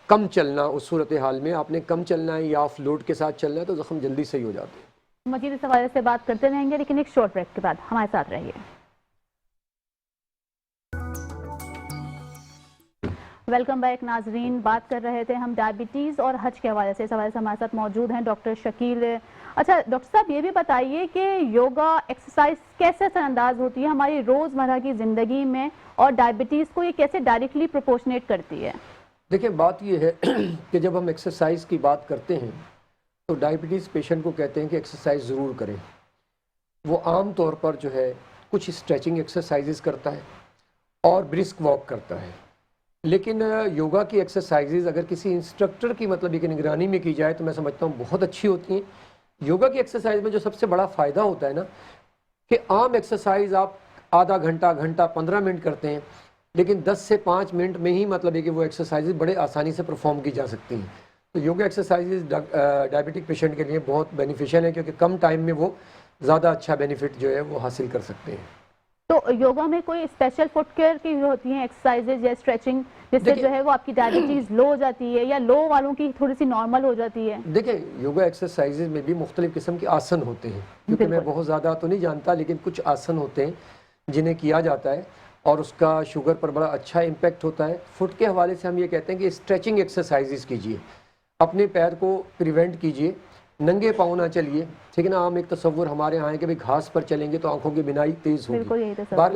B: کم چلنا. اس صورتحال میں آپ نے کم چلنا ہے یا آف لوڈ کے ساتھ چلنا ہے تو زخم جلدی صحیح ہو جاتے ہیں.
A: مزید اس حوالے سے بات کرتے رہیں گے, لیکن ایک شارٹ بریک کے بعد ہمارے ساتھ رہیے. ویلکم بیک ناظرین. بات کر رہے تھے ہم ڈائبٹیز اور حج کے حوالے سے. اس حوالے سے ہمارے ساتھ موجود ہیں ڈاکٹر شکیل. اچھا ڈاکٹر صاحب, یہ بھی بتائیے کہ یوگا ایکسرسائز کیسے اثر انداز ہوتی ہے ہماری روزمرہ کی زندگی میں, اور ڈائبٹیز کو یہ کیسے ڈائریکٹلی پروپورشنیٹ کرتی ہے؟
B: دیکھیں بات یہ ہے کہ جب ہم ایکسرسائز کی بات کرتے ہیں تو ڈائبٹیز پیشنٹ کو کہتے ہیں کہ ایکسرسائز ضرور کریں. وہ عام طور پر جو ہے کچھ اسٹریچنگ ایکسرسائزز کرتا ہے اور برسک واک کرتا ہے. لیکن یوگا کی ایکسرسائزز اگر کسی انسٹرکٹر کی مطلب یہ کہ نگرانی میں کی جائے تو میں سمجھتا ہوں بہت اچھی ہوتی ہیں. یوگا کی ایکسرسائز میں جو سب سے بڑا فائدہ ہوتا ہے نا, کہ عام ایکسرسائز آپ آدھا گھنٹہ 15 منٹ کرتے ہیں, لیکن 10 سے 5 منٹ میں ہی مطلب ہے کہ وہ ایکسرسائزز بڑے آسانی سے پرفارم کی جا سکتی ہیں. تو یوگا ایکسرسائزز ڈائبٹک پیشنٹ کے لیے بہت بینیفیشل ہیں, کیونکہ کم ٹائم میں وہ زیادہ اچھا بینیفٹ جو ہے وہ حاصل کر سکتے ہیں.
A: تو یوگا میں کوئی اسپیشل فٹ کیئر کی ہوتی ہیں ایکسرسائزز یا اسٹریچنگ جس سے جو ہے وہ آپ کی ڈائبٹیز لو ہو جاتی ہے, یا لو والوں کی تھوڑی سی نارمل ہو جاتی ہے؟
B: دیکھیں یوگا ایکسرسائزز میں بھی مختلف قسم کے آسن ہوتے ہیں, کیونکہ میں بہت زیادہ تو نہیں جانتا, لیکن کچھ آسن ہوتے ہیں جنہیں کیا جاتا ہے اور اس کا شوگر پر بڑا اچھا امپیکٹ ہوتا ہے. فٹ کے حوالے سے ہم یہ کہتے ہیں کہ اسٹریچنگ ایکسرسائزز کیجیے, اپنے پیر کو پریونٹ کیجیے, ننگے پاؤں نہ چلیے. ٹھیک ہے نا, عام ایک تصور ہمارے یہاں ہے کہ گھاس پر چلیں گے تو آنکھوں کی بینائی تیز ہوگی.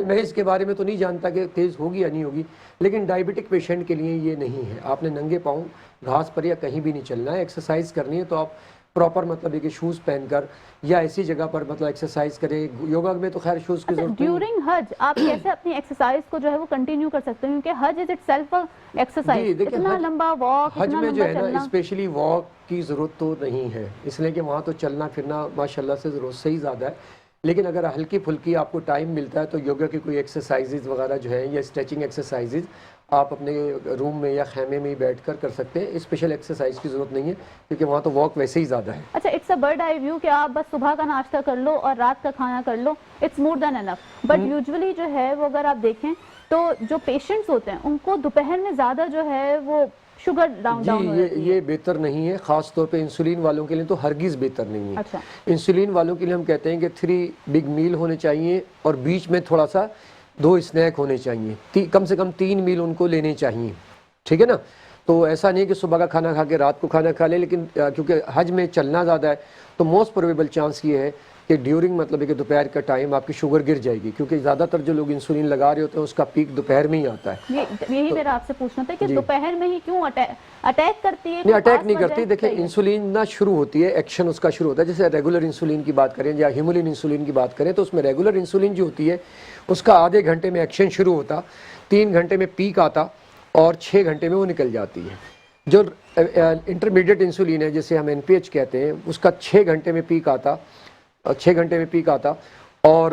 B: میں اس کے بارے میں تو نہیں جانتا کہ تیز ہوگی یا نہیں ہوگی, لیکن ڈائبٹک پیشنٹ کے لیے یہ نہیں ہے. آپ نے ننگے پاؤں گھاس پر یا کہیں بھی نہیں چلنا ہے. ایکسرسائز کرنی ہے تو آپ پراپر مطلب ہے کہ شوز پہن کر یا ایسی جگہ پر مطلب ایکسرسائز کریں. یوگا میں تو خیر شوز کی ضرورت نہیں.
A: ڈیورنگ حج آپ کیسے اپنی ایکسرسائز کو جو ہے وہ کنٹینیو کر سکتے ہیں, کیونکہ حج از اٹ سیلف ایکسرسائز, اتنا لمبا واک,
B: حج
A: اتنا
B: میں جو
A: لمبا
B: ہے نا
A: چلنا.
B: اسپیشلی واک کی ضرورت تو نہیں ہے, اس لیے کہ وہاں تو چلنا پھرنا ماشاءاللہ سے ضرورت سے ہی زیادہ ہے. لیکن اگر ہلکی پھلکی آپ کو ٹائم ملتا ہے تو یوگا کی کوئی ایکسرسائزز وغیرہ جو ہے یا اسٹریچنگ ایکسرسائزز آپ اپنے روم میں یا خیمے میں ہی بیٹھ کر سکتے ہیں. اسپیشل ایکسرسائز کی ضرورت نہیں ہے, کیونکہ وہاں تو واک ویسے ہی زیادہ ہے.
A: اچھا, it's a bird eye view کہ آپ بس صبح کا ناشتہ کر لو اور رات کا کھانا کر لو, it's more than enough. But usually جو ہے وہ اگر آپ دیکھیں تو جو پیشنٹس ہوتے ہیں ان کو دوپہر میں زیادہ جو ہے وہ شوگر ڈاؤن ہو جاتی ہے.
B: یہ بہتر نہیں ہے, خاص طور پہ انسولین والوں کے لیے تو ہرگز بہتر نہیں ہے.
A: اچھا,
B: انسولین والوں کے لیے ہم کہتے ہیں کہ 3 بگ میل ہونے چاہیے اور بیچ میں تھوڑا سا 2 اسنیک ہونے چاہیے, کم سے کم 3 میل ان کو لینے چاہیے. ٹھیک ہے نا, تو ایسا نہیں کہ صبح کا کھانا کھا کے رات کو کھانا کھا لے. لیکن کیونکہ حج میں چلنا زیادہ ہے تو موسٹ پروبیبل چانس یہ ہے کہ ڈیورنگ مطلب ہے کہ دوپہر کا ٹائم آپ کی شوگر گر جائے گی, کیونکہ زیادہ تر جو لوگ انسولین لگا رہے ہوتے ہیں اس کا پیک دوپہر میں ہی آتا ہے.
A: یہی میرا آپ سے پوچھنا تھا کہ دوپہر میں ہی کیوں اٹیک کرتی ہے؟
B: نہیں, اٹیک نہیں کرتی. دیکھیں انسولین نہ شروع ہوتی ہے, ایکشن اس کا شروع ہوتا ہے. جیسے ریگولر انسولین کی بات کریں یا ہیمولین انسولین کی بات کریں تو اس میں ریگولر انسولین جو ہوتی ہے اس کا آدھے گھنٹے میں ایکشن شروع ہوتا, 3 گھنٹے میں پیک آتا اور 6 گھنٹے میں وہ نکل جاتی ہے. جو انٹرمیڈیٹ انسولین ہے جسے ہم NPH کہتے ہیں, اس کا 6 گھنٹے میں پیک آتا اور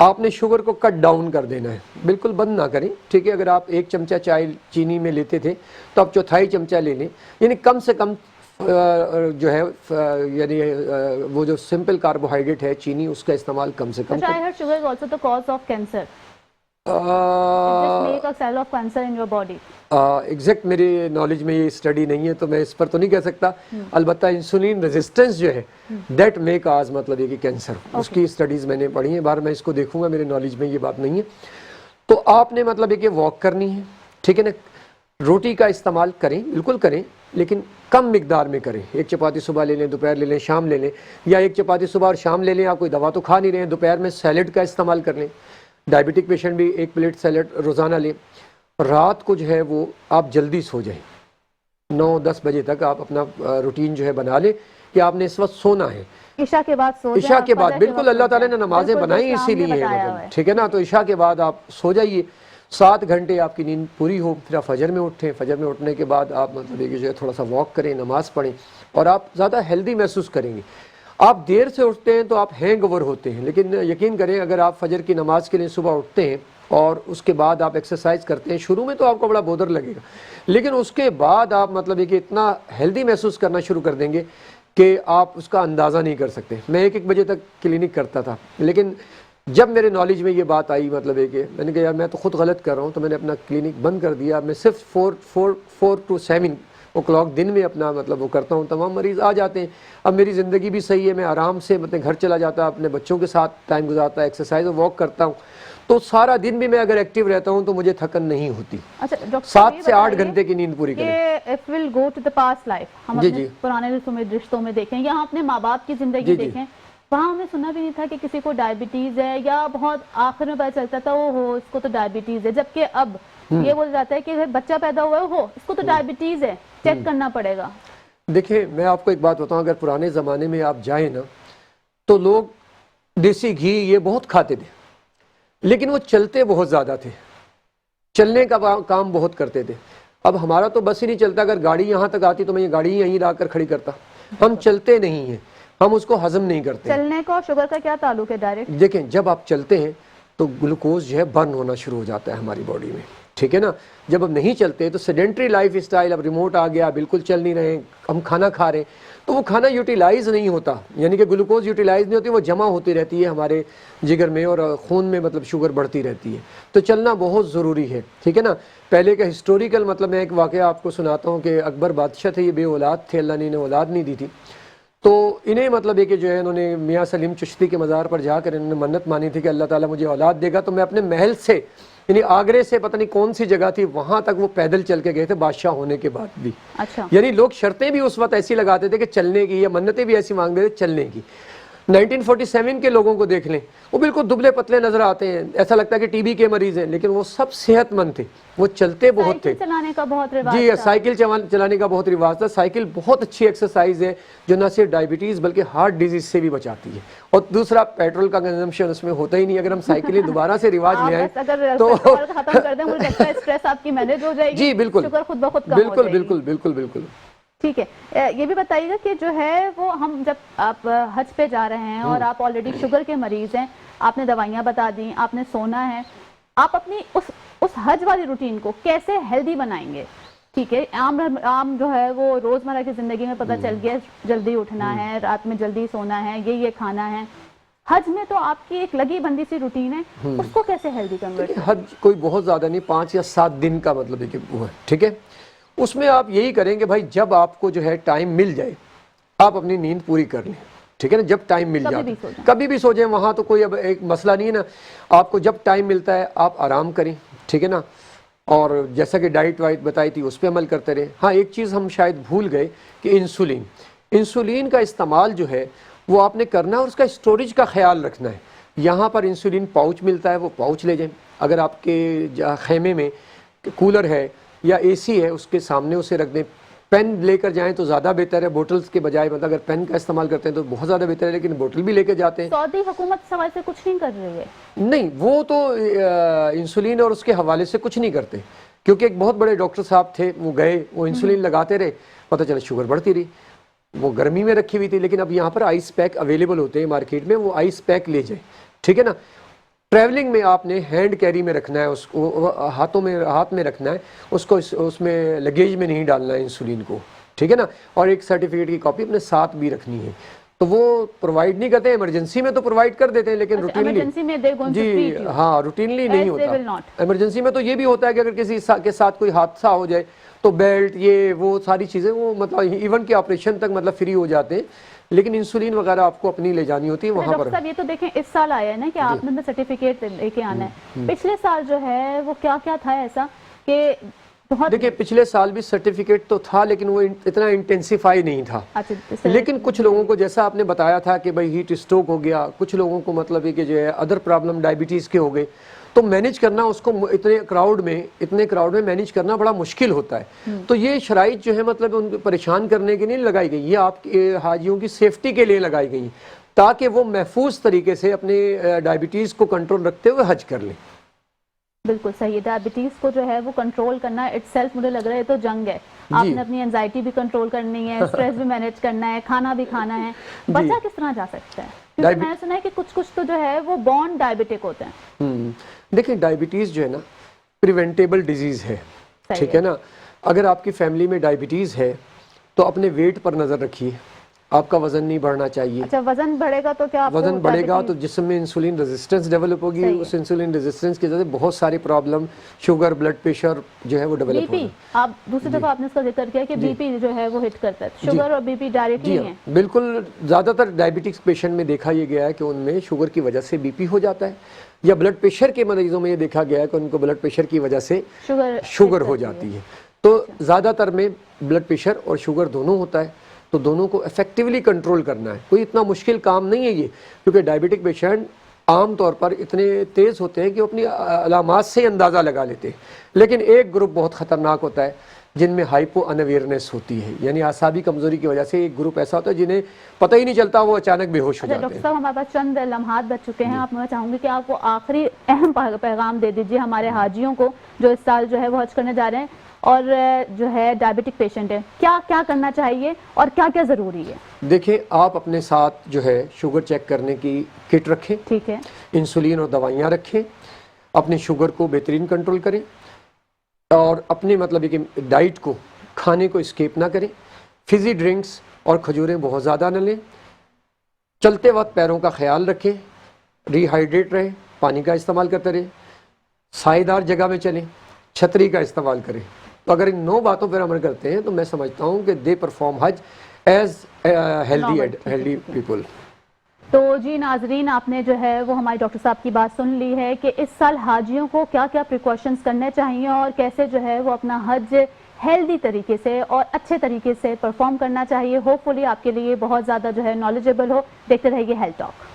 B: آپ نے شوگر کو کٹ ڈاؤن کر دینا ہے، بالکل بند نہ کریں، ٹھیک ہے؟ اگر آپ 1 چمچہ چائے چینی میں لیتے تھے تو آپ 1/4 چمچہ لے لیں، یعنی کم سے کم جو ہے یعنی وہ جو سمپل کاربوہائیڈریٹ ہے چینی، اس کا استعمال کم سے کم
A: I heard sugar is also the cause of cancer. It just make a cell of cancer in your body.
B: Exact میری نالج میں یہ اسٹڈی نہیں ہے تو میں اس پر تو نہیں کہہ سکتا، البتہ انسولین ریزسٹنس جو ہے دیٹ میں کاز مطلب یہ کہ کینسر، اس کی اسٹڈیز میں نے پڑھی ہیں، بار میں اس کو دیکھوں گا، میرے نالج میں یہ بات نہیں ہے۔ تو آپ نے مطلب یہ کہ واک کرنی ہے، ٹھیک ہے نا، روٹی کا استعمال کریں، بالکل کریں، لیکن کم مقدار میں کریں، 1 چپاتی صبح لے لیں، دوپہر لے لیں، شام لے لیں، یا 1 چپاتی صبح اور شام لے لیں، آپ کوئی دوا تو کھا نہیں رہے ہیں، دوپہر میں سیلڈ کا استعمال کر لیں، ڈائبٹک پیشنٹ بھی 1 پلیٹ سیلڈ روزانہ لیں۔ رات کو جو ہے وہ آپ جلدی سو جائیں، 9-10 بجے تک آپ اپنا روٹین جو ہے بنا لیں کہ آپ نے اس وقت سونا ہے،
A: عشاء کے بعد سو جائیں،
B: عشاء کے بعد،
A: فجر
B: بالکل اللہ تعالیٰ نے نمازیں
A: بالکل
B: بنائی
A: جو
B: اسی
A: اسلام نے
B: لیے
A: بتایا
B: ہے،
A: ہوا ہے۔
B: ٹھیک ہے نا، تو عشاء کے بعد آپ سو جائیے، 7 گھنٹے آپ کی نیند پوری ہو، پھر آپ فجر میں اٹھیں، فجر میں اٹھنے کے بعد آپ مطلب یہ کہ جو ہے تھوڑا سا واک کریں، نماز پڑھیں، اور آپ زیادہ ہیلدی محسوس کریں گے۔ آپ دیر سے اٹھتے ہیں تو آپ ہینگ اوور ہوتے ہیں، لیکن یقین کریں اگر آپ فجر کی نماز کے لیے صبح اٹھتے ہیں اور اس کے بعد آپ ایکسرسائز کرتے ہیں، شروع میں تو آپ کو بڑا بودر لگے گا، لیکن اس کے بعد آپ مطلب یہ کہ اتنا ہیلدی محسوس کرنا شروع کر دیں گے کہ آپ اس کا اندازہ نہیں کر سکتے۔ میں 1 بجے تک کلینک کرتا تھا، لیکن جب میرے نالج میں یہ بات آئی مطلب ہے کہ میں نے کہا یار میں تو خود غلط کر رہا ہوں، تو میں نے اپنا کلینک بند کر دیا، میں صرف 4 to 7 o'clock دن میں اپنا مطلب وہ کرتا ہوں، تمام مریض آ جاتے ہیں۔ اب میری زندگی بھی صحیح ہے، میں آرام سے مطلب گھر چلا جاتا، اپنے بچوں کے ساتھ ٹائم گزارتا، ایکسرسائز اور واک کرتا ہوں، تو سارا دن بھی میں اگر ایکٹیو رہتا ہوں تو مجھے تھکن نہیں ہوتی۔
A: اچھا ڈاکٹر
B: 7 سے 8 گھنٹے کی نیند پوری کریں۔
A: کہ if we'll go to the past life، ہم
B: جی
A: اپنے
B: جی
A: پرانے رشتوں میں دیکھیں یا ہم اپنے ماں باپ کی زندگی دیکھیں، وہاں ہمیں سنا بھی نہیں تھا کہ کسی کو ڈائبٹیز ہے، یا بہت آخر میں پتہ چلتا تھا وہ ہو اس کو تو ڈائبٹیز ہے، جبکہ اب یہ بول جاتا ہے کہ بچہ پیدا ہوا ہے ہو اس کو تو ڈائبٹیز ہے، چیک کرنا پڑے گا۔
B: دیکھیں میں آپ کو ایک بات بتاؤں، اگر پرانے زمانے میں آپ جائیں نا تو لوگ دیسی گھی یہ بہت کھاتے تھے، لیکن وہ چلتے بہت زیادہ تھے، چلنے کا کام بہت کرتے تھے۔ اب ہمارا تو بس ہی نہیں چلتا، اگر گاڑی یہاں تک آتی تو میں یہ گاڑی یہیں لا کر کھڑی کرتا، ہم چلتے نہیں ہیں، ہم اس کو ہضم نہیں کرتے۔
A: چلنے کا اور شوگر کا کیا تعلق ہے ڈائریکٹ؟
B: دیکھیں جب آپ چلتے ہیں تو گلوکوز جو ہے برن ہونا شروع ہو جاتا ہے ہماری باڈی میں، ٹھیک ہے نا، جب ہم نہیں چلتے تو سیڈنٹری لائف اسٹائل، اب ریموٹ آ گیا، بالکل چل نہیں رہے، ہم کھانا کھا رہے ہیں تو وہ کھانا یوٹیلائز نہیں ہوتا، یعنی کہ گلوکوز یوٹیلائز نہیں ہوتی، وہ جمع ہوتی رہتی ہے ہمارے جگر میں اور خون میں، مطلب شوگر بڑھتی رہتی ہے، تو چلنا بہت ضروری ہے، ٹھیک ہے نا۔ پہلے کا ہسٹوریکل مطلب میں ایک واقعہ آپ کو سناتا ہوں کہ اکبر بادشاہ تھے، یہ بے اولاد تھے، اللہ نے انہیں اولاد نہیں دی تھی، تو انہیں مطلب یہ کہ جو ہے انہوں نے میاں سلیم چشتی کے مزار پر جا کر انہوں نے منت مانی تھی کہ اللہ تعالیٰ مجھے اولاد دے گا تو میں اپنے محل سے، یعنی آگرے سے پتہ نہیں کون سی جگہ تھی وہاں تک وہ پیدل چل کے گئے تھے بادشاہ ہونے کے بعد بھی۔
A: اچھا،
B: یعنی لوگ شرطیں بھی اس وقت ایسی لگاتے تھے کہ چلنے کی، یا منتیں بھی ایسی مانگتے تھے چلنے کی۔ 1947 کے لوگوں کو دیکھ لیں، وہ بالکل دبلے پتلے نظر آتے ہیں، ایسا لگتا ہے کہ ٹی بی کے مریض ہیں، لیکن وہ سب صحت مند تھے، وہ چلتے بہت تھے۔
A: سائیکل چلانے کا بہت رواج
B: جی
A: تھا۔
B: سائیکل چلانے کا بہت رواج تھا، سائیکل بہت اچھی ایکسرسائز ہے جو نہ صرف ڈائبٹیز بلکہ ہارٹ ڈیزیز سے بھی بچاتی ہے، اور دوسرا پیٹرول کا کنزمپشن اس میں ہوتا ہی نہیں، اگر ہم سائیکلیں دوبارہ سے رواج لے آئیں
A: اگر
B: تو
A: پیٹرول ختم کر دیں، مجھے لگتا ہے اسٹریس آپ کی مینیج ہو جائے گی،
B: جی بالکل
A: شوگر خود بخود کم ہو
B: بالکل
A: جائے گی۔
B: بالکل بالکل بالکل۔
A: ٹھیک ہے، یہ بھی بتائیے گا کہ جو ہے وہ ہم جب آپ حج پہ جا رہے ہیں اور آپ آلریڈی شوگر کے مریض ہیں، آپ نے دوائیاں بتا دیں، آپ نے سونا ہے، آپ اپنی اس حج والی روٹین کو کیسے ہیلدی بنائیں گے؟ ٹھیک ہے، عام جو ہے وہ روزمرہ کی زندگی میں پتہ چل گیا جلدی اٹھنا ہے، رات میں جلدی سونا ہے، یہ کھانا ہے، حج میں تو آپ کی ایک لگی بندی سی روٹین ہے، اس کو کیسے ہیلدی کنورٹ؟
B: حج کوئی بہت زیادہ نہیں، 5 یا 7 دن کا مطلب ہے کہ وہ ہے، ٹھیک ہے، اس میں آپ یہی کریں کہ بھائی جب آپ کو جو ہے ٹائم مل جائے آپ اپنی نیند پوری کر لیں، ٹھیک ہے نا، جب ٹائم مل جائے کبھی بھی سو جائیں، وہاں تو کوئی اب ایک مسئلہ نہیں ہے نا، آپ کو جب ٹائم ملتا ہے آپ آرام کریں، ٹھیک ہے نا، اور جیسا کہ ڈائٹ وائٹ بتائی تھی اس پہ عمل کرتے رہے۔ ہاں ایک چیز ہم شاید بھول گئے کہ انسولین کا استعمال جو ہے وہ آپ نے کرنا ہے اور اس کا اسٹوریج کا خیال رکھنا ہے۔ یہاں پر انسولین پاؤچ ملتا ہے، وہ پاؤچ لے جائیں، اگر آپ کے خیمے میں کولر ہے یا اے سی ہے اس کے سامنے اسے رکھ دیں، پین لے کر جائیں تو زیادہ بہتر ہے، بوٹلز کے بجائے، مطلب اگر پین کا استعمال کرتے ہیں تو بہت زیادہ بہتر ہے، لیکن بوٹل بھی لے کے جاتے ہیں۔
A: سعودی حکومت سوائے سے کچھ نہیں کر رہی ہے؟
B: نہیں، وہ تو انسولین اور اس کے حوالے سے کچھ نہیں کرتے، کیونکہ ایک بہت بڑے ڈاکٹر صاحب تھے، وہ گئے، وہ انسولین لگاتے رہے، پتہ چلا شوگر بڑھتی رہی، وہ گرمی میں رکھی ہوئی تھی، لیکن اب یہاں پر آئس پیک اویلیبل ہوتے ہیں مارکیٹ میں، وہ آئس پیک لے جائیں، ٹھیک ہے نا۔ ٹریولنگ میں آپ نے ہینڈ کیری میں رکھنا ہے، اس کو ہاتھ میں رکھنا ہے، اس کو اس میں لگیج میں نہیں ڈالنا ہے انسولین کو، ٹھیک ہے نا. اور ایک سرٹیفکیٹ کی کاپی اپنے ساتھ بھی رکھنی ہے. تو وہ پرووائڈ نہیں کرتے، ایمرجنسی میں تو پرووائڈ کر دیتے ہیں لیکن روٹینلی
A: ایمرجنسی میں they're going to treat
B: جی
A: you.
B: ہاں روٹینلی نہیں
A: Else they will
B: ہوتا.
A: not.
B: ایمرجنسی میں تو یہ بھی ہوتا ہے کہ اگر کسی کے ساتھ کوئی حادثہ ہو جائے تو بیلٹ یہ وہ ساری چیزیں وہ مطلب ایون کے آپریشن تک مطلب فری ہو جاتے ہیں، لیکن انسولین وغیرہ آپ کو اپنی لے جانی ہوتی ہے وہاں پر.
A: ڈاکٹر صاحب یہ تو دیکھیں اس سال آیا ہے نا کہ آپ نے سرٹیفکیٹ لے کے آنا ہے، پچھلے سال جو ہے وہ کیا کیا تھا ایسا کہ بہت
B: دیکھیں پچھلے سال بھی سرٹیفکیٹ تو تھا لیکن وہ اتنا انٹینسیفائی نہیں تھا. لیکن کچھ لوگوں کو جیسا آپ نے بتایا تھا کہ بھائی ہیٹ اسٹروک ہو گیا، کچھ لوگوں کو مطلب ہے کہ جو ہے ادر پرابلم ڈائبٹیز کے ہو گئے، تو مینیج کرنا اس کو اتنے کراؤڈ میں مینیج کرنا بڑا مشکل ہوتا ہے. تو یہ شرائط جو ہے مطلب ان کو پریشان کرنے کے لیے لگائی گئی، یہ آپ کے حاجیوں کی سیفٹی کے لیے لگائی گئی تاکہ وہ محفوظ طریقے سے اپنے ڈائبٹیز کو کنٹرول رکھتے ہوئے حج کر لیں.
A: بالکل صحیح. ڈائبٹیز کو جو ہے وہ کنٹرول کرنا اٹ سیلف مجھے لگ رہا ہے تو جنگ ہے. آپ نے اپنی انزائٹی بھی کنٹرول کرنی ہے، اسٹریس بھی مینیج کرنا ہے، کھانا بھی کھانا ہے. بچہ کس طرح جا سکتا ہے؟ کیونکہ میں نے سنا ہے کہ کچھ تو جو ہے وہ بورن ڈائبٹک ہوتے ہیں.
B: دیکھیں ڈائبٹیز جو ہے نا پریونٹیبل ڈیزیز ہے، ٹھیک ہے نا. اگر آپ کی فیملی میں ڈائبٹیز ہے تو اپنے ویٹ پر نظر رکھیے، آپ کا وزن نہیں بڑھنا چاہیے.
A: اچھا وزن بڑھے گا تو کیا
B: وزن بڑھے گا تو جسم میں انسولین ریزسٹنس ڈیولپ ہوگی، اس انسولین ریزسٹنس کی وجہ سے بہت سارے پرابلم شوگر بلڈ پریشر جو ہے وہ ڈیولپ ہوگا.
A: آپ دوسری دفعہ آپ نے اس کا ذکر کیا کہ بی پی جو ہے وہ ہٹ کرتا ہے، شوگر اور بی پی ڈائریکٹلی ہیں.
B: بالکل زیادہ تر ڈائبٹکس پیشنٹ میں دیکھا یہ گیا ہے کہ ان میں شوگر کی وجہ سے بی پی ہو جاتا ہے، یا بلڈ پریشر کے مریضوں میں یہ دیکھا گیا ہے کہ ان کو بلڈ پریشر کی وجہ سے شوگر ہو جاتی ہے. تو زیادہ تر میں بلڈ پریشر اور شوگر دونوں ہوتا ہے، تو دونوں کو افیکٹولی کنٹرول کرنا ہے. کوئی اتنا مشکل کام نہیں ہے یہ، کیونکہ ڈائبٹک پیشنٹ عام طور پر اتنے تیز ہوتے ہیں کہ وہ اپنی علامات سے اندازہ لگا لیتے ہیں. لیکن ایک گروپ بہت خطرناک ہوتا ہے جن میں ہائپو ان اویئرنیس ہوتی ہے، یعنی اعصابی کمزوری کی وجہ سے ایک گروپ ایسا ہوتا ہے جنہیں پتہ ہی نہیں چلتا، وہ اچانک بے ہوش ہو جاتے ہیں.
A: ڈاکٹر صاحب ہمارے پاس چند لمحات بچ چکے ہیں، آپ میں چاہوں گی کہ آپ وہ آخری اہم پیغام دے دیجیے ہمارے حاجیوں کو جو اس سال جو ہے وہ حج کرنے جا رہے ہیں اور جو ہے ڈائبٹک پیشنٹ ہے، کیا کرنا چاہیے اور کیا ضروری ہے؟
B: دیکھیں آپ اپنے ساتھ جو ہے شوگر چیک کرنے کی کٹ رکھیں،
A: ٹھیک ہے،
B: انسولین اور دوائیاں رکھیں، اپنے شوگر کو بہترین کنٹرول کریں، اور اپنے مطلب کہ ڈائٹ کو کھانے کو اسکیپ نہ کریں. فزی ڈرنکس اور کھجوریں بہت زیادہ نہ لیں. چلتے وقت پیروں کا خیال رکھیں، ری ہائیڈریٹ رہیں، پانی کا استعمال کرتے رہیں، سائے دار جگہ میں چلیں، چھتری کا استعمال کریں. تو اگر ان 9 باتوں پر عمل کرتے ہیں تو میں سمجھتا ہوں کہ they perform Hajj as healthy people.
A: تو جی ناظرین، آپ نے جو ہے وہ ہمارے ڈاکٹر صاحب کی بات سن لی ہے کہ اس سال حاجیوں کو کیا پریکاشنز کرنے چاہیے اور کیسے جو ہے وہ اپنا حج ہیلدی طریقے سے اور اچھے طریقے سے پرفارم کرنا چاہیے. ہوپ فلی آپ کے لیے بہت زیادہ جو ہے نالجیبل ہو. دیکھتے رہیے ہیلتھ ٹاک.